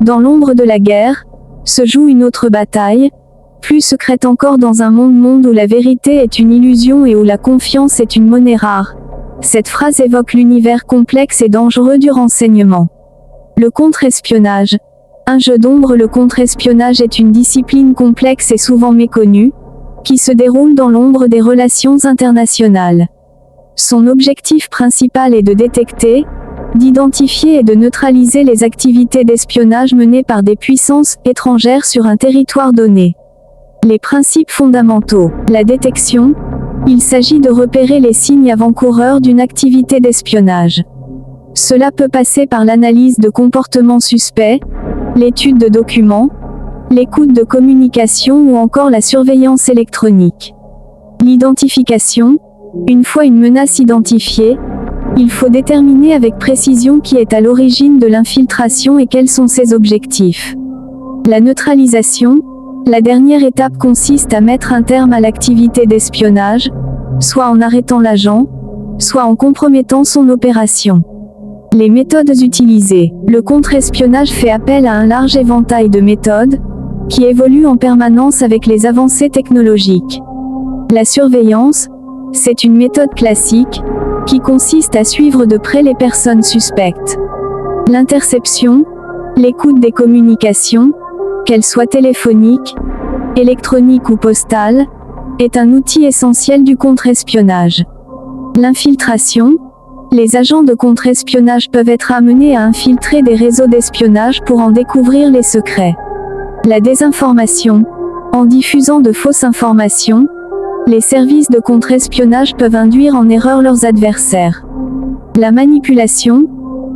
Dans l'ombre de la guerre, se joue une autre bataille, plus secrète encore dans un monde où la vérité est une illusion et où la confiance est une monnaie rare. Cette phrase évoque l'univers complexe et dangereux du renseignement. Le contre-espionnage. Un jeu d'ombre. Le contre-espionnage est une discipline complexe et souvent méconnue, qui se déroule dans l'ombre des relations internationales. Son objectif principal est de détecter, d'identifier et de neutraliser les activités d'espionnage menées par des puissances étrangères sur un territoire donné. Les principes fondamentaux. La détection. Il s'agit de repérer les signes avant-coureurs d'une activité d'espionnage. Cela peut passer par l'analyse de comportements suspects, l'étude de documents, l'écoute de communication ou encore la surveillance électronique. L'identification. Une fois une menace identifiée, il faut déterminer avec précision qui est à l'origine de l'infiltration et quels sont ses objectifs. La neutralisation. La dernière étape consiste à mettre un terme à l'activité d'espionnage, soit en arrêtant l'agent, soit en compromettant son opération. Les méthodes utilisées. Le contre-espionnage fait appel à un large éventail de méthodes, qui évoluent en permanence avec les avancées technologiques. La surveillance, c'est une méthode classique, qui consiste à suivre de près les personnes suspectes. L'interception, l'écoute des communications, qu'elles soient téléphoniques, électroniques ou postales, est un outil essentiel du contre-espionnage. L'infiltration. Les agents de contre-espionnage peuvent être amenés à infiltrer des réseaux d'espionnage pour en découvrir les secrets. La désinformation. En diffusant de fausses informations, les services de contre-espionnage peuvent induire en erreur leurs adversaires. La manipulation.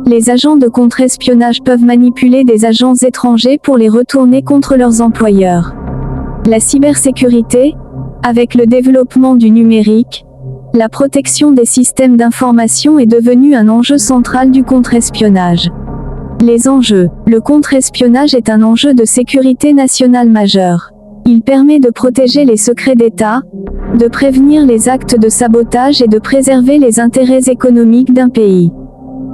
Les agents de contre-espionnage peuvent manipuler des agents étrangers pour les retourner contre leurs employeurs. La cybersécurité. Avec le développement du numérique, la protection des systèmes d'information est devenue un enjeu central du contre-espionnage. Les enjeux. Le contre-espionnage est un enjeu de sécurité nationale majeur. Il permet de protéger les secrets d'État, de prévenir les actes de sabotage et de préserver les intérêts économiques d'un pays.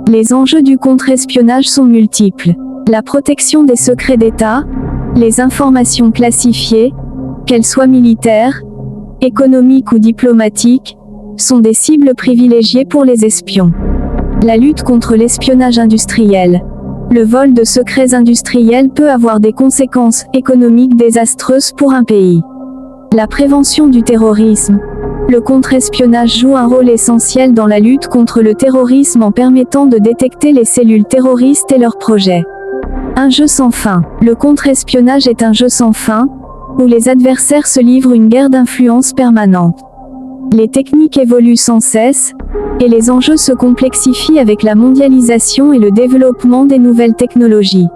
Les enjeux du contre-espionnage sont multiples. La protection des secrets d'État, les informations classifiées, qu'elles soient militaires, économiques ou diplomatiques, sont des cibles privilégiées pour les espions. La lutte contre l'espionnage industriel. Le vol de secrets industriels peut avoir des conséquences économiques désastreuses pour un pays. La prévention du terrorisme. Le contre-espionnage joue un rôle essentiel dans la lutte contre le terrorisme en permettant de détecter les cellules terroristes et leurs projets. Un jeu sans fin. Le contre-espionnage est un jeu sans fin, où les adversaires se livrent une guerre d'influence permanente. Les techniques évoluent sans cesse, et les enjeux se complexifient avec la mondialisation et le développement des nouvelles technologies.